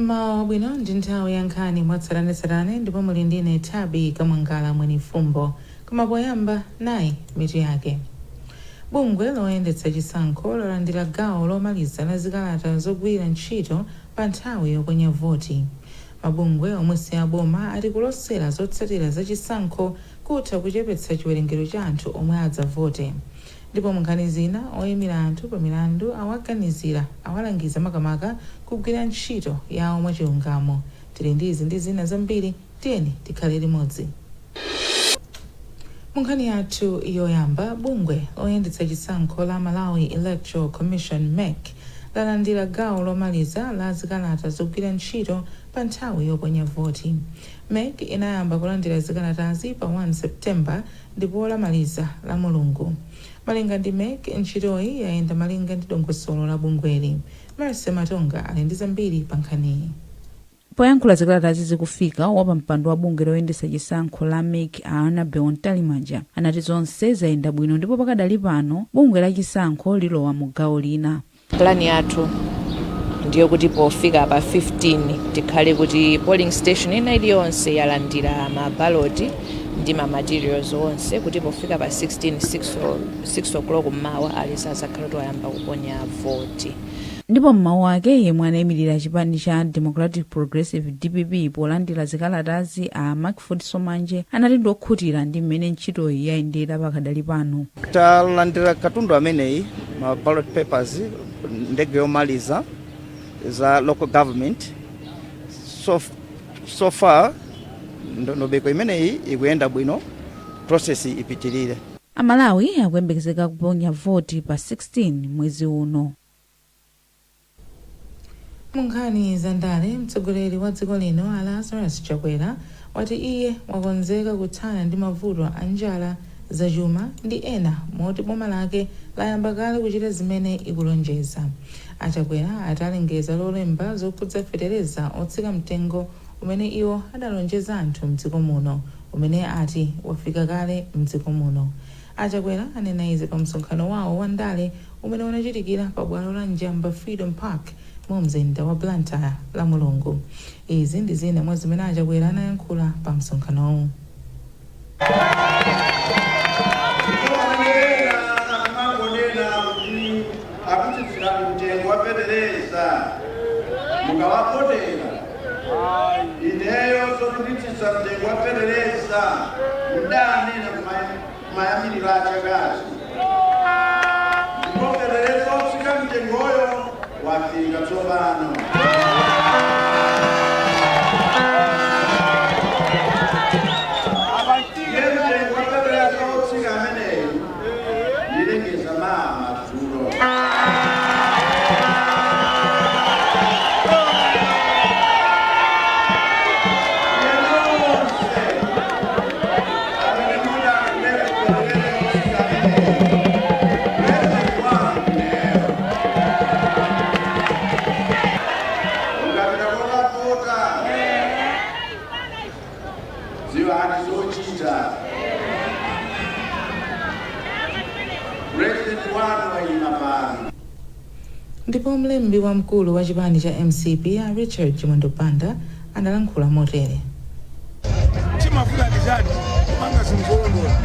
Mawabwino ndi nthawi ya nkhani mwatsatanetsatane ndipo muli ndine Thabi Kamwangala mwini fumbo. Koma poyamba nayi mitu yake. Bungwe loyendetsa chisankho lalandira gawo lomaliza la zikalata zogwira ntchito pa nthawi yoponya voti. Mabungwe omwe si aboma ati kulosera zotsatira za chisankho kutha kuchepetsa chiwerengero cha anthu omwe adzavote. Ndipo munkhani zina oyimira anthu pa milandu awaganizira awalangiza makamaka kugwira ntchito yawo mwachilungamo. Tili ndizi ndi zina zambiri, tiyeni tikhale limodzi. Munkhani yathu yoyamba, bungwe loyendetsa chisankho la Malawi Electoral Commission MEC lalandira gawo lomaliza la zikalata zogwira ntchito pa nthawi yoponya voti. MEC inayamba kulandira zikalatazi pa 1 Septemba ndipo lamaliza la Mulungu. Malinga ndi MEC, ntchitoyi yayenda malinga ndi dongosolo la bungweli. Mercy Matonga ali ndi zambiri pa nkhaniyi. Poyankhula zikalatazi zikufika, wapa mpando wa bungwe loyendetsa chisankho la MEC Anabel Ntalimanja anati zonse zayenda bwino ndipo pakadali pano bungwe la chisankho lilowa mu gawo lina. Plani yathu ndiyo kuti pofika pa 15 tikhale kuti polling station ina iliyonse yalandira mabaloti ndi materials onse kuti pofika pa 6 o'clock mmawa alisazakhala kuti wayamba kuponya voti. Ndipo mmawu ake yemwe anayimirira chipani cha Democratic Progressive DPP polandira zikalatazi a Macford Somanje anati ndokhutira ndi mmene ntchitoyi yayendera pakadali pano. Talandira katundu ameneyi ma ballot papers ndege yomaliza za local government so far ndondomeko imeneyi ikuyenda bwino, process ipitirire. Amalawi akuyembekezeka kuponya voti pa 16 mwezi uno. Munkhani za ndale, mtsogoleri wa dziko lino Lazarus Chakwera wati iye wakonzeka kuthana ndi mavuto a njala, zachuma ndi ena moti boma lake layamba kale kuchita zimene ikulonjeza. Achakwera atalengeza lolemba zokhudza fetereza otsika mtengo umene iwo adalonjeza anthu mdziko muno, umene ati wafika kale mdziko muno. Achakwera anena izi pa msonkhano wawo wa ndale umene unachitikira pa bwalo la Njamba Freedom Park mu mzinda wa Blantyre la Mulungu. Izi ndi zina mwa zimene Achakwera anayankhula pa msonkhanowu. Ineyo zokutitsa mtengo wa fetereza mdani na mayamiri la chagazi. Ndipo fetereza otsika mtengoyo wafika tsopano. Mtengo wa fetereza otsika ameneyo ndilengeza mama tulo. Ndipo mlembi wa mkulu wa chipani cha MCP Richard Chimwendopanda analankhula motere. Chimafuta dijadi manga zimzolondola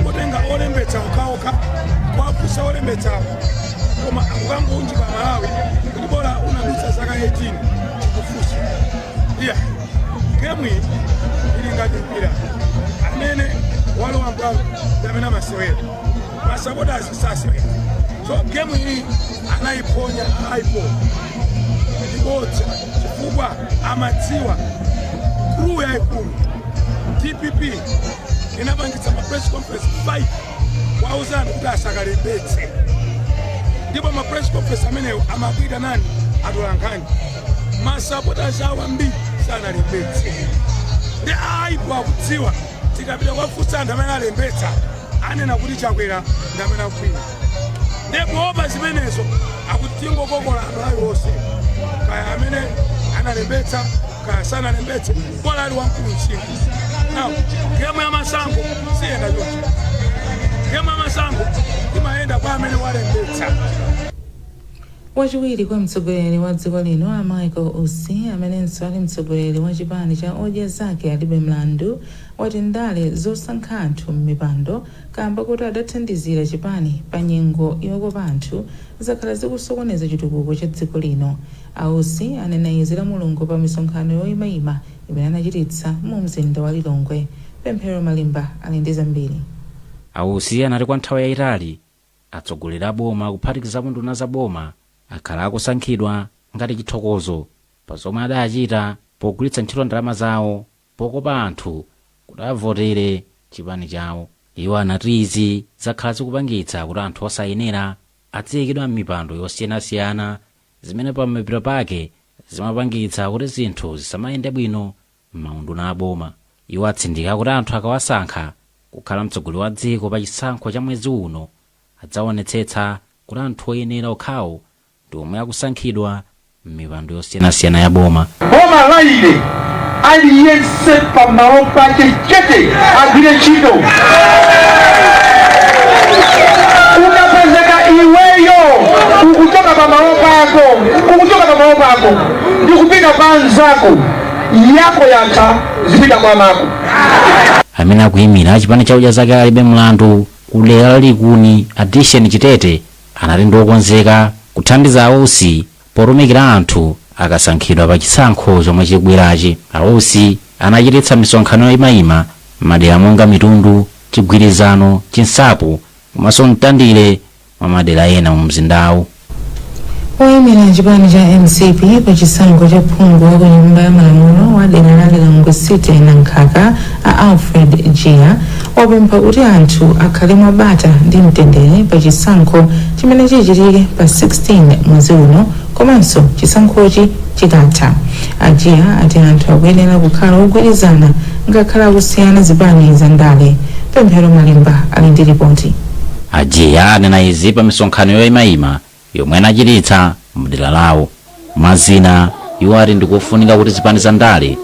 kutenga olembetsa ukaoka kwapusa olembetsa koma akukango unji pa Malawi kuti bora unadutsa zaka 18 kufusa iya kemwi ili ngati mpira amene walowa mbwangu amene amasewera masabota asisasewera so kemwi iyi anaiponya aipo ndibodza chifukwa amadziwa kuru ya ikulu DPP inapangitsa ma press conference 5 wauza anthu kuti asakalembetse ndipo ma press conference amenewo amakwita nani atolankhani masabota awo ambiri sanalembetse ndi aipo akudziwa tikapita kwafunsa anthu amene alembetsa anena kuti Chakwera ndi amene akwina ndipo opa zimenezo akuti tingokokola anthu ayo onse kaya amene analembetsa kaya sanalembetse bola ali wamkulu msingi. Now gemu ya masango siyenda yote, gemu ya masango imaenda kwa amene walembetsa. wachiwiri kwa mtsogoleri wa dziko lino a Michael Usi amenenso ali mtsogoleri wa chipani cha odya zake alibe mlandu wati ndale zosankha anthu m'mipando kamba kuti adathandizira chipani pa nyengo yokopa anthu zakhala zikusokoneza chitukuko cha dziko lino. Ausi anena izi la Mulungu pa misonkhano yoyimayima imene anachititsa mu mzinda wa Lilongwe. Pemphero Malimba ali ndi zambiri. Ausi anati kwa nthawi yayitali atsogoleri a boma kuphatikizapo nduna za boma akhala akusankhidwa ngati chithokozo pa zomwe adachita pogwiritsa ntchito ndalama zawo pokopa anthu kuti avotere chipani chawo. Iwo anati izi zakhala zikupangitsa kuti anthu osayenera adziyikidwa m'mipando yosiyanasiyana zimene pamapeto pake zimapangitsa kuti zinthu zisamayende bwino m'maunduna a boma. Iwo atsindika kuti anthu akawasankha kukhala mtsogoleri wa dziko pa chisankho cha mwezi uno adzaonetsetsa kuti anthu oyenera okhawo ndi omwe akusankhidwa m'mipando yosiyanasiyana ya boma. Boma laile aliyense pamalo pake chete agwire ntchito. Ukapezeka iweyo ukuchoka pamalo pako ndi kupita pa anzako yako yatha zipita kwa mako. Amene akuyimira chipani cha odya zake alibe mlandu kudera lalikuni Addition Chitete anati ndiokonzeka kuthandiza Ausi potumikira anthu akasankhidwa pa chisankho chomwe chikubwerachi. Ausi anachititsa misonkhano yoyimayima madera monga Mitundu, Chigwirizano, Chinsapo komanso Mtandire mwa madera ena mu mzindawu. Oyimira chipani cha MCP pa chisankho cha phungu wa ku nyumba ya malamulo wa dera la Lilongwe City na Nkhaka a Alfred Gia wapempha kuti anthu akhale mwabata ndi mtendere pa chisankho chimene chichitike pa 16 mwezi uno komanso chisankhochi chikatha. Gia ati anthu akuyenera kukhala ogwirizana ngakhala akusiyana zipani za ndale. Pemphero Malimba ali ndi ripoti. Gia anena izi pa misonkhano yoyimayima yomwe anachititsa mdera lawo. Mazina iwo ati ndikufunika kuti zipani za ndale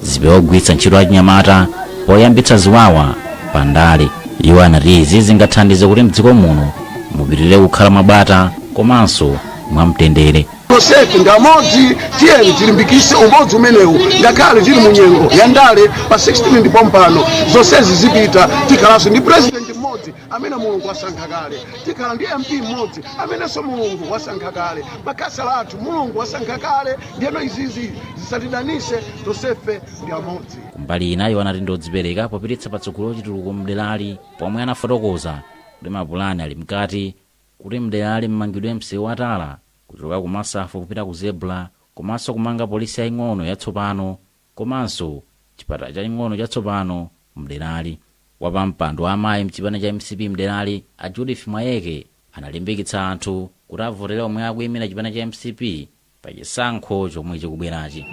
zipewe kugwiritsa ntchito achinyamata poyambitsa ziwawa pa ndale. Iwo anati izi zingathandize kuti mdziko muno mupitirire kukhala mwabata komanso mwamtendere. Tosefe ngamodzi tiyeni tilimbikise umodzi umenewu ngakhale tili mu nyengo ya ndale pa 16 ndipo mpano zonsezi zipita tikhalanso ndi president mmodzi amene Mulungu wasankha kale, tikhala ndi MP mmodzi amenenso Mulungu wasankha kale, makasa lathu Mulungu wasankha kale, ndiyeno izizi zisatidanise tosefe ndi amodzi. Kumbali inayo anati ndodzipereka popititsa patsogolo chitukuko mderali pomwe anafotokoza kuti mapulani ali mkati kuti mderali mmangidwe msewu watala kuchoka ku Masafu kupita ku Zebra komanso kumanga polisi yaing'ono yatsopano komanso chipatala chaing'ono chatsopano mderali. Wapampando wa amayi mchipani cha MCP mderali a Judith Mwayeke analimbikitsa anthu kuti avotere omwe akuyimira chipani cha MCP pa chisankho chomwe chikubwerachi.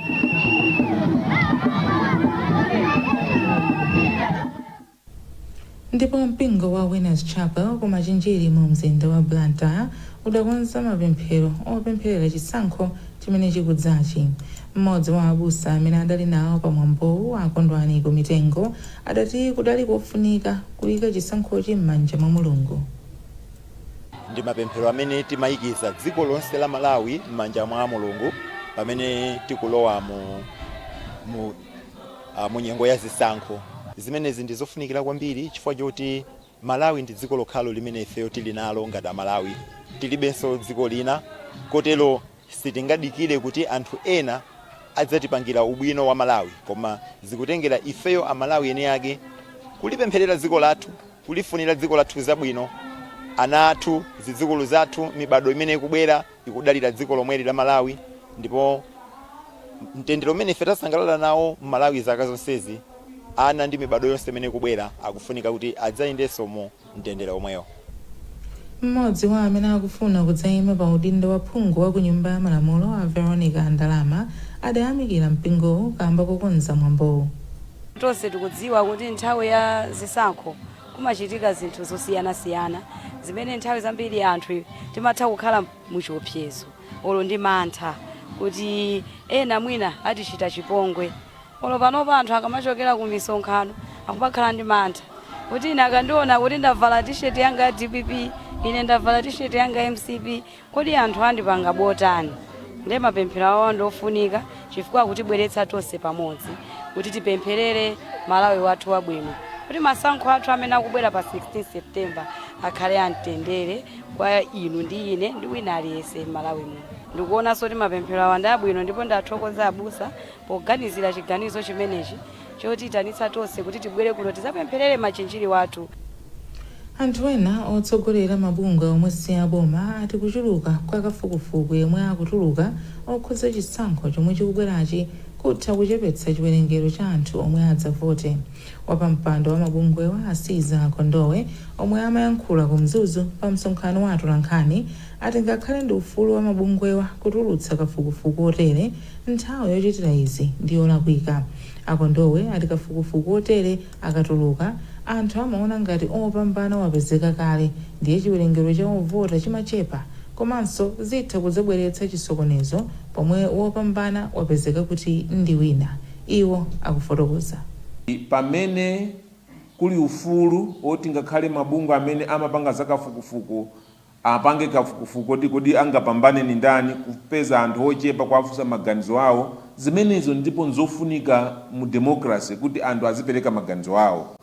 Ndipo mpingo wa Winners Chapel kumachinjiri mu mzinda wa Blantyre udakonza mapemphero opempherera chisankho chimene chikudzachi. Mmodzi wa abusa amene adali nawo pamwambowu akondwani ku Mitengo adati kudali kofunika kuyika chisankhochi m'manja mwa Mulungu. Ndi mapemphero amene timayikiza dziko lonse la Malawi m'manja mwa Mulungu pamene tikulowa mu nyengo ya zisankho. Zimenezi ndi zofunikira kwambiri chifukwa choti Malawi ndi dziko lokhalo limene ifeyo tili nalo ngati Malawi. Tilibenso dziko lina kotero sitingadikire kuti anthu ena adzatipangira ubwino wa Malawi, koma zikutengera ifeyo Amalawi ene yake kulipempherera dziko lathu, kulifunira dziko lathu zabwino, ana athu, zidzukulu zathu, mibado imene ikubwera ikudalira dziko lomweli la Malawi, ndipo mtendere umene ife tasangalala nawo Malawi zaka zonsezi ana ndi mibado yonse imene ikubwera akufunika kuti adzayendenso mu mtendere omweyo. Mmodzi wa amene akufuna kudzayima pa udindo wa phungu wa ku nyumba ya malamulo a Veronica Ndalama adayamikira mpingowu kamba kokonza mwambowu. Tonse tikudziwa kuti nthawi ya zisankho kumachitika zinthu zosiyanasiyana zimene nthawi zambiri anthu timatha kukhala muchiopsezo olo ndi mantha kuti ena mwina atichita chipongwe. Olo panopa anthu akamachokera ku misonkhano akupakhala ndi mantha kuti ine akandiona kuti ndavala t-shirt yanga ya DPP ine ndavala t-shirt yanga MCP kodi anthu andipanga botani ndi mapemphero awo ndofunika chifukwa kutibweretsa tonse pamodzi kuti tipempherere Malawi wathu wabwino kuti masankho athu amene akubwera pa 16 September akhale amtendere kwa inu ndi ine ndi wina aliyense Malawi muno. Ndikuona soti mapemphero awa ndi abwino ndipo ndathokoza abusa poganizira chiganizo chimenechi chotitanitsa tonse kuti tibwere kuno tizapempherere machinjiri wathu. Anthu ena otsogolera mabungwe omwe si aboma ati kuchuluka kwa kafukufuku yemwe akutuluka okhudza chisankho chomwe chikubwerachi kutha kuchepetsa chiwerengero cha anthu omwe adzavote. Wapampando wa mabungwewa Asiza Kondowe omwe amayankhula ku Mzuzu pa msonkhano wa atolankhani ati ngakhale ndi ufulu wa mabungwewa kutulutsa kafukufuku otere nthawi yochitira izi ndi yolakwika. Akondowe ati kafukufuku otere akatuluka anthu amaona ngati opambana wapezeka kale ndiye chiwerengero cha ovota chimachepa komanso zitha kudzabweretsa chisokonezo pomwe wopambana wapezeka kuti ndi wina. Iwo akufotokoza pamene kuli ufulu oti ngakhale mabungwe amene amapanga zakafukufuku apange kafukufuku kodi angapambane ni ndani kupeza anthu ochepa kuwafunsa maganizo awo. Zimenezo ndipo nzofunika mu democracy kuti anthu azipereka maganizo awo.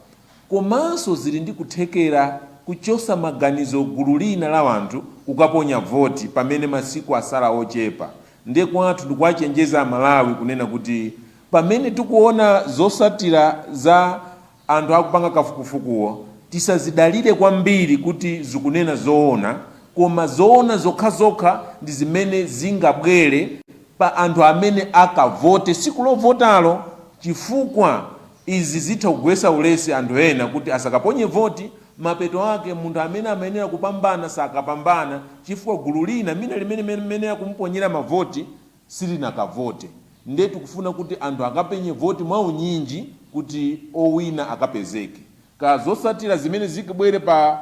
Komanso zili ndi kuthekera kuchosa maganizo gulu lina la anthu kukaponya voti pamene masiku asala ochepa. Ndiye kwathu ndikuwachenjeza Malawi kunena kuti pamene tikuona zosatira za anthu akupanga kafukufukuwo tisazidalire kwambiri kuti zikunena zoona, koma zoona zokha ndi zimene zingabwere pa anthu amene akavote siku lovotalo, chifukwa izi zitha kugwesa ulesi anthu ena kuti asakaponye voti mapeto ake munthu amene amenera kupambana sakapambana chifukwa gulu lina mina limene akumponyera mavoti silinakavote. Ndiye tikufuna kuti anthu akapenye voti mwa unyinji kuti owina akapezeke. Ka zosatira zimene zikibwere pa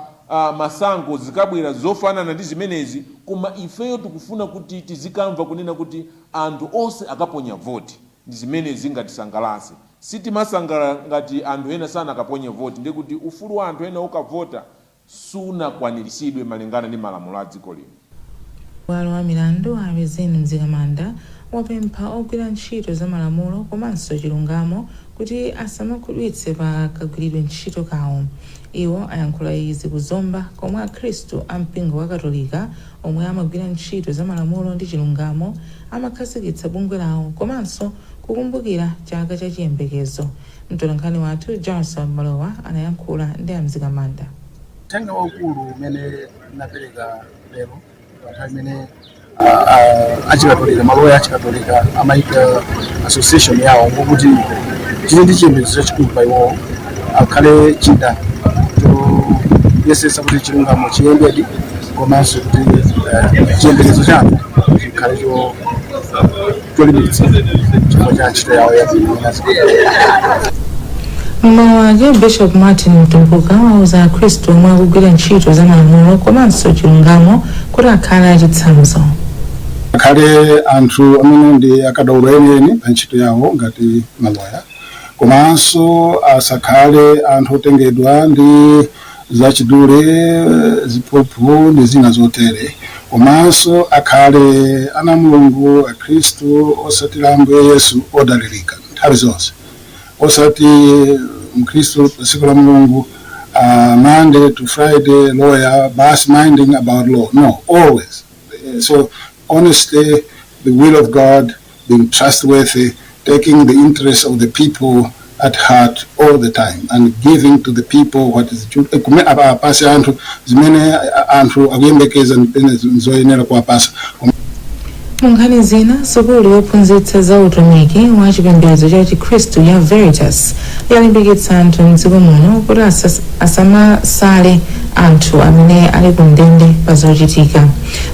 masankho zikabwera zofanana ndi zimenezi, koma ifeyo tikufuna kuti tizikamva kunena kuti anthu onse akaponya voti ndi zimene zingatisangalatse. Sitimasangala ngati anthu ena sana akaponya voti ndiye kuti ufulu wa anthu ena okavota sunakwaniritsidwe malingana ndi malamulo a dziko lino. Bwalo wa milandu Arizeni Mzikamanda wapempha ogwira ntchito za malamulo komanso chilungamo kuti asamakhudwitse pa kagwiridwe ntchito kawo. Iwo ayankhula izi kuzomba komwe akhristu ampingo wa Katolika omwe amagwira ntchito za malamulo ndi chilungamo amakhazikitsa bungwe lawo komanso kukumbukira chaka cha chiyembekezo. Mtolankhani wathu Johnson Malowa anayankhula ndi Mzikamanda. Tenga waukulu umene napereka lero panthawi imene achikatolika maloya achikatolika amaika association yawo ngokuti chili ndi chiyembekezo chachikulu pa iwowo akhale chida choyesesa kuti chilungamo chiyendedi komanso kuti chiyembekezo chanu chikhale cholimbitsa chifukwa cha ntchito yawo yabwino. Mmawa wake Bishop Martin Mtumbuka wauza akhristu omwe akugwira ntchito za malamulo komanso chilungamo kuti akhale achitsanzo. Akhale anthu amene ndi akadaulo enieni pa ntchito yawo ngati maloya, komanso asakhale anthu otengedwa ndi zachidule ziphuphu ndi zina zotere, komanso akhale ana Mulungu akhristu osatira Ambuye Yesu odalirika nthawi zonse, osati mkhristu siku la Mulungu Monday to Friday lawyer bas minding about law. No, always. So honesty, the will of God, being trustworthy, taking the interests of the people at heart all the time and giving to the people what is due. Apasi anthu zimene anthu akuyembekeza nzoyenera kuwapasa. Munkhani zina, sukulu yophunzitsa za utumiki wa chipembedzo cha Chikhristu ya Veritas yalimbikitsa anthu mdziko muno kuti asamasale anthu amene ali ku ndende pa zochitika.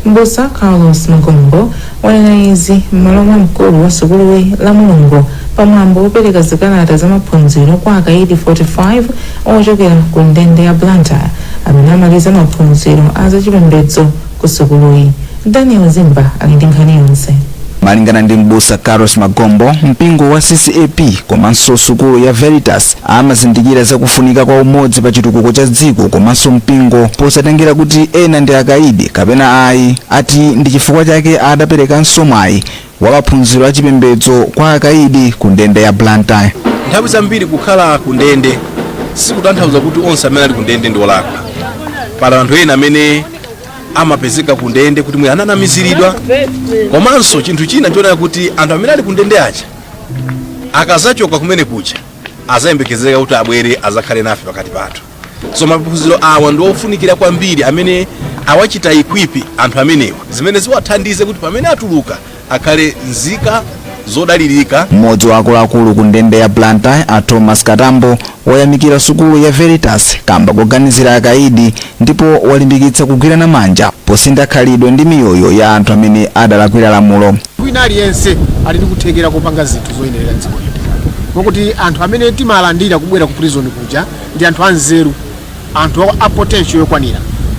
Mbusa Carlos Magombo wanena izi m'malo mwa mkulu wa sukuluyi la Mulungu pamwambo wopereka zikalata za maphunziro kwa akaidi 45 ochokera ku ndende ya Blantyre amene amaliza maphunziro a zachipembedzo ku sukuluyi. Daniel Zimba ali ndi nkhani yonse. malingana ndi mbusa Carlos Magombo, mpingo wa CCAP komanso sukulu ya Veritas amazindikira zakufunika kwa umodzi pa chitukuko cha dziko komanso mpingo posatengera kuti ena ndi akaidi kapena ayi, ati ndi chifukwa chake adaperekanso mwayi wa maphunziro achipembedzo kwa akaidi ku ndende ya Blantyre. Nthawi zambiri kukhala ku ndende sikutanthauza kuti onse amene ali ku ndende ndi olakwa. Pala anthu ena amene amapezeka ku ndende kuti mwe ananamiziridwa, komanso chinthu china chonena kuti anthu amene ali ku ndende aja akazachoka kumene kucha azayembekezeka kuti abwere azakhale nafe pakati pathu. So maphunziro awa ndi ofunikira kwambiri amene awachita equipi anthu amenewa zimene ziwathandize kuti pamene atuluka akhale nzika zodalirika. Mmodzi wa akuluakulu ku ndende ya Blantyre a Thomas Katambo wayamikira sukulu ya Veritas kamba kuganizira akaidi ndipo walimbikitsa kugwirana manja posintha khalidwe ndi miyoyo ya anthu amene adalakwira lamulo. Wina aliyense ali ndi kuthekera kupanga zinthu zoyenerera dziko lino, mokuti anthu amene timalandira kubwera ku prison kuja ndi anthu anzeru, anthu a potential yokwanira,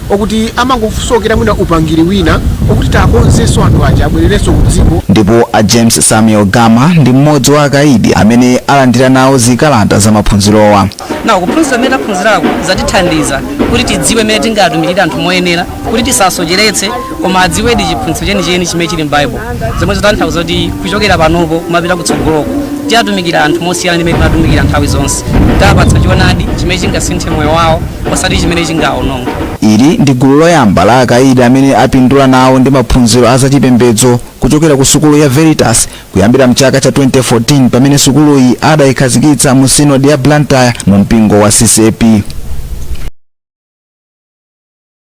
okuti amangofusokera mwina upangiri wina okuti takonzenso anthu aja abwererenso ku dziko. Ndipo a James Samuel Gama ndi mmodzi wa akaidi amene alandira nawo zikalata za maphunzirowa. Na kuphunzira mene taphunzirako zatithandiza kuti tidziwe mene tingatumikire anthu moyenera, kuti tisasocheretse koma adziwedi chiphunzitso chenicheni chimene chili m'Bible, zomwe zitanthauza kuti kuchokera panopo kumapita kutsogoloko tiyatumikira anthu mosiyana ndi mmene timatumikira nthawi zonse, tapatsa choonadi chimene chingasinthe moyo wawo osati chimene chingawononga. Ili ndi gulu loyamba la akaidi amene apindula nawo ndi maphunziro azachipembedzo kuchokera ku sukulu ya Veritas kuyambira mchaka cha 2014 pamene sukuluyi adayikhazikitsa mu Synod ya Blantyre mu mpingo wa CCAP.